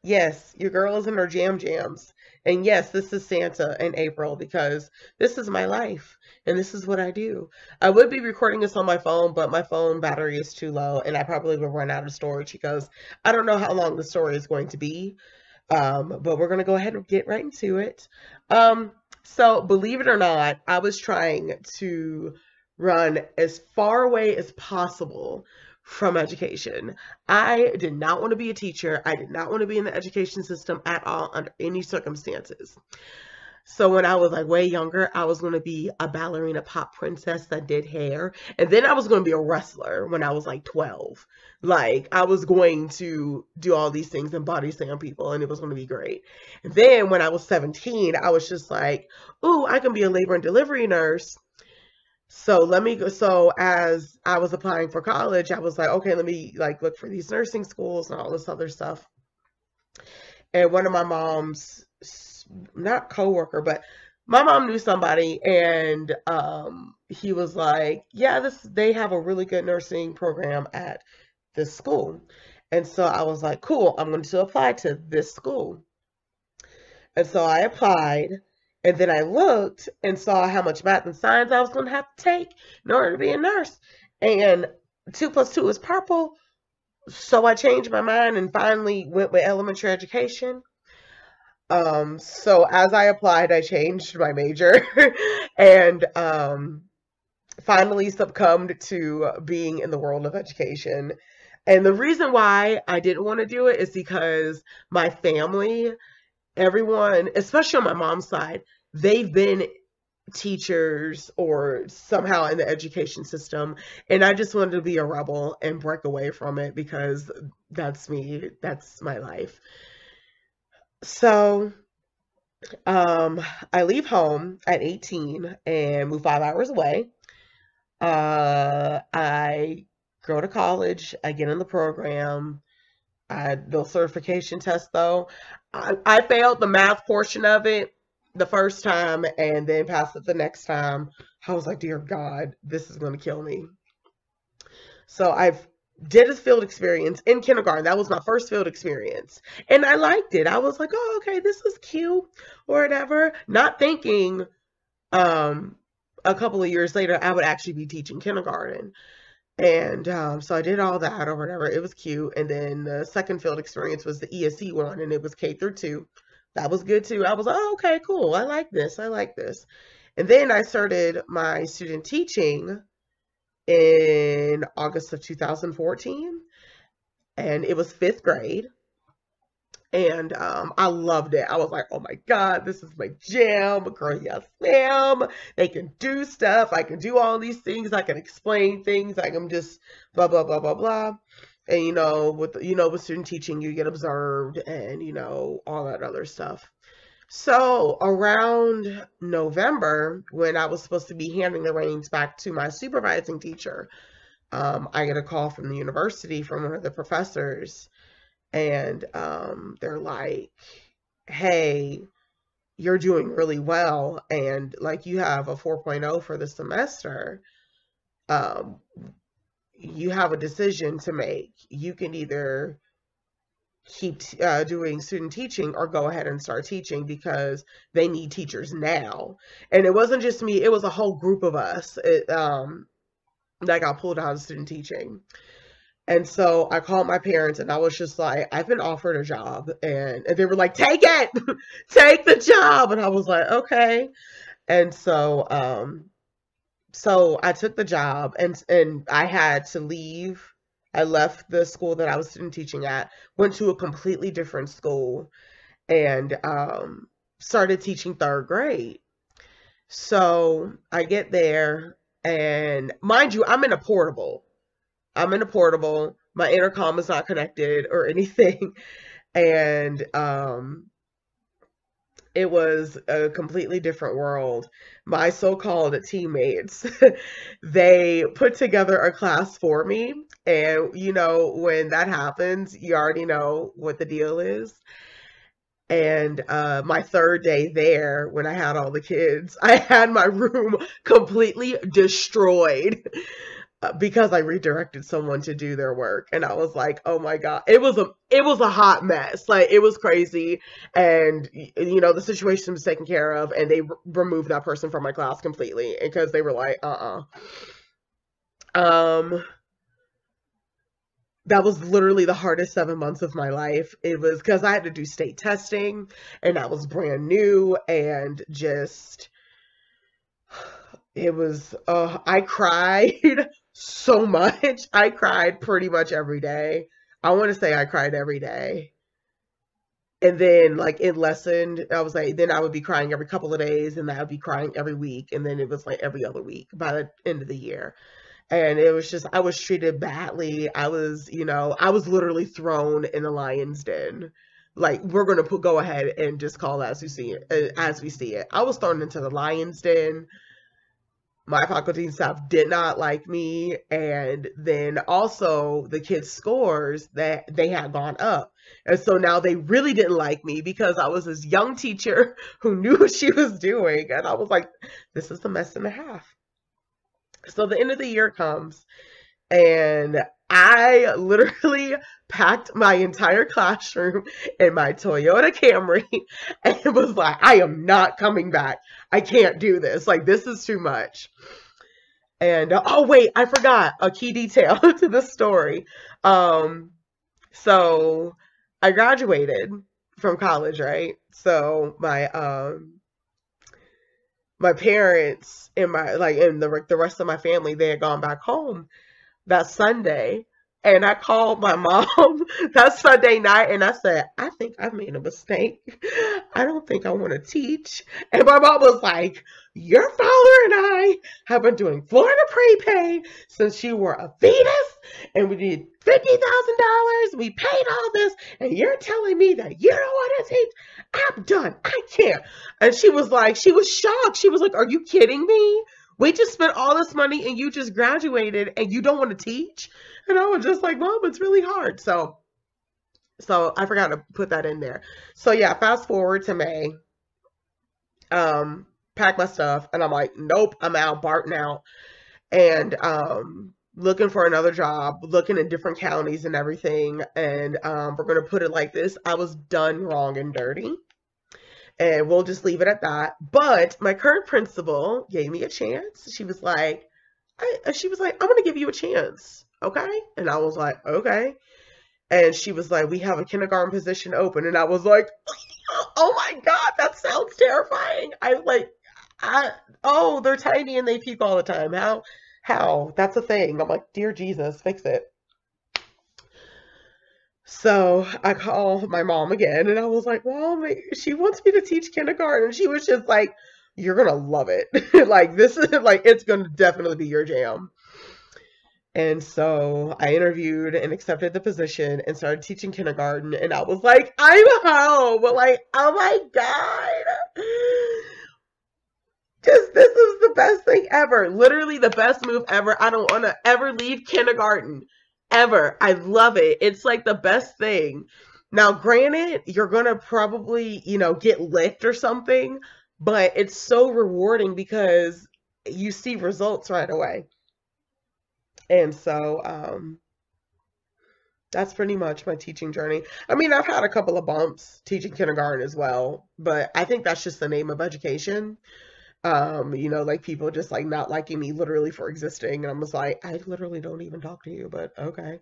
Yes, your girl is in her jam jams. And yes, this is Santa in April because this is my life and this is what I do. I would be recording this on my phone, but my phone battery is too low and I probably will run out of storage because I don't know how long the story is going to be. But we're going to go ahead and get right into it. Um, so, believe it or not, I was trying to run as far away as possible from education. I did not want to be a teacher. I did not want to be in the education system at all under any circumstances. So when I was like way younger, I was going to be a ballerina pop princess that did hair. And then I was going to be a wrestler when I was like 12. Like I was going to do all these things and body slam people and it was going to be great. And then when I was 17, I was just like, "Ooh, I can be a labor and delivery nurse." So let me go. So as I was applying for college, I was like, okay, let me like look for these nursing schools and all this other stuff. And one of my mom's, not coworker, but my mom knew somebody, and he was like, "Yeah, this they have a really good nursing program at this school." And so I was like, "Cool, I'm going to apply to this school." And so I applied, and then I looked and saw how much math and science I was going to have to take in order to be a nurse. And two plus two is purple. So I changed my mind and finally went with elementary education. So as I applied, I changed my major and finally succumbed to being in the world of education. And the reason why I didn't want to do it is because my family, everyone, especially on my mom's side, they've been teachers or somehow in the education system. And I just wanted to be a rebel and break away from it because that's me, that's my life. So Um, I leave home at 18 and move 5 hours away. I go to college. I get in the program. The certification test though. I failed the math portion of it the first time and then passed it the next time. I was like, dear God, this is going to kill me. So I've did a field experience in kindergarten. That was my first field experience. And I liked it. I was like, oh, okay, this is cute or whatever. Not thinking um a couple of years later I would actually be teaching kindergarten. And so I did all that or whatever. It was cute. And then the second field experience was the ESC one and it was K through 2. That was good too. I was like, oh, okay, cool. I like this. I like this. And then I started my student teaching in August of 2014, and it was fifth grade. And I loved it. I was like, oh my God, this is my jam. Girl, yes, ma'am. They can do stuff. I can do all these things. I can explain things. I can just blah, blah, blah, blah, blah. And with student teaching, you get observed and all that other stuff. So around November, when I was supposed to be handing the reins back to my supervising teacher, I get a call from the university from one of the professors, and they're like, "Hey, you're doing really well, and like you have a 4.0 for the semester. Um, you have a decision to make. You can either keep doing student teaching or go ahead and start teaching because they need teachers now." And it wasn't just me; it was a whole group of us. That got pulled out of student teaching. And so I called my parents and I was just like, I've been offered a job. And they were like, take it, take the job. And I was like, okay. And so I took the job and I had to leave. I left the school that I was student teaching at, went to a completely different school and started teaching third grade. So I get there and mind you, I'm in a portable. I'm in a portable. My intercom is not connected or anything. And it was a completely different world. My so-called teammates, they put together a class for me. And when that happens, you already know what the deal is. And my third day there, when I had all the kids, I had my room completely destroyed. because I redirected someone to do their work, and I was like, "Oh my God." It was a hot mess. Like, it was crazy. And the situation was taken care of, and they removed that person from my class completely because they were like, um that was literally the hardest 7 months of my life. It was because I had to do state testing, and that was brand new, and just it was, I cried so much. I cried pretty much every day. I want to say I cried every day. And then, like, it lessened. I was like, then I would be crying every couple of days, and then I would be crying every week. And then it was like every other week by the end of the year. And it was just, I was treated badly. I was literally thrown in a lion's den. Like, we're going to go ahead and just call it as we see it, as we see it. I was thrown into the lion's den. My faculty and staff did not like me, and then also the kids' scores, that they had gone up, and so now they really didn't like me because I was this young teacher who knew what she was doing, and I was like, this is a mess and a half. So the end of the year comes, and I literally packed my entire classroom in my Toyota Camry and was like, I am not coming back. I can't do this. Like, this is too much. And oh wait, I forgot a key detail to the story. So I graduated from college, right? So my parents and the rest of my family, they had gone back home that Sunday. And I called my mom that Sunday night, and I said, I think I made a mistake. I don't think I want to teach. And my mom was like, your father and I have been doing Florida prepay since you were a fetus, and we did $50,000. We paid all this, and you're telling me that you don't want to teach? I'm done. I can't. And she was shocked. She was like, are you kidding me? We just spent all this money, and you just graduated, and you don't want to teach? And I was just like, Mom, it's really hard. So I forgot to put that in there. So yeah, fast forward to May. Pack my stuff, and I'm like, nope, I'm out, Barton out. And looking for another job, looking in different counties and everything. And we're gonna put it like this: I was done wrong and dirty. And we'll just leave it at that. But my current principal gave me a chance. She was like, I'm going to give you a chance. Okay. And I was like, okay. And she was like, we have a kindergarten position open. And I was like, oh my God, that sounds terrifying. They're tiny and they peep all the time. How? That's a thing. I'm like, dear Jesus, fix it. So I called my mom again, and I was like, Mom, she wants me to teach kindergarten. She was just like, you're going to love it. Like, this is like, it's going to definitely be your jam. And so I interviewed and accepted the position and started teaching kindergarten. And I was like, I'm home. Like, oh my God. This is the best thing ever. Literally the best move ever. I don't want to ever leave kindergarten. Ever. I love it. It's like the best thing. Now, granted, you're going to probably, get licked or something, but it's so rewarding because you see results right away. And so, that's pretty much my teaching journey. I mean, I've had a couple of bumps teaching kindergarten as well, but I think that's just the name of education. Like people just like not liking me literally for existing. And I was like, I literally don't even talk to you, but okay.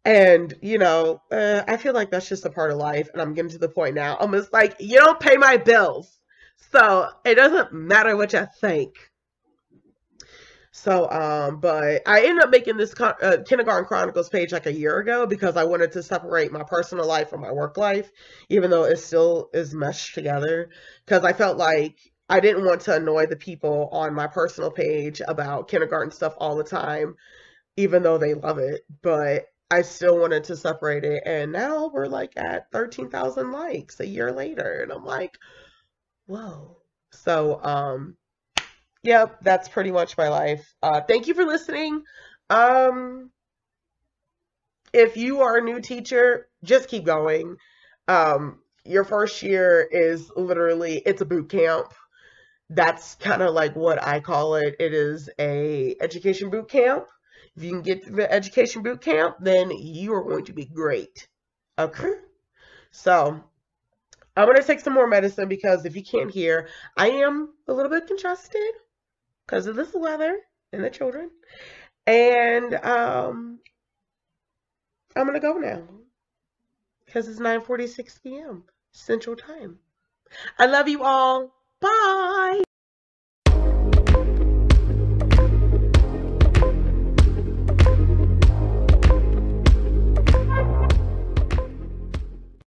And, I feel like that's just a part of life. And I'm getting to the point now. I'm just like, you don't pay my bills. So it doesn't matter what you think. So, but I ended up making this Kindergarten Chronicles page like a year ago because I wanted to separate my personal life from my work life, even though it still is meshed together. Because I felt like I didn't want to annoy the people on my personal page about kindergarten stuff all the time, even though they love it. But I still wanted to separate it. And now we're like at 13,000 likes a year later. And I'm like, whoa. So, yep, that's pretty much my life. Thank you for listening. Um, if you are a new teacher, just keep going. Your first year is literally, it's a boot camp. That's kind of like what I call it. It is a education boot camp. If you can get through the education boot camp, then you are going to be great. Okay? So, I'm going to take some more medicine because if you can't hear, I am a little bit congested because of this weather and the children. And I'm going to go now because it's 9:46 p.m. Central Time. I love you all. Bye.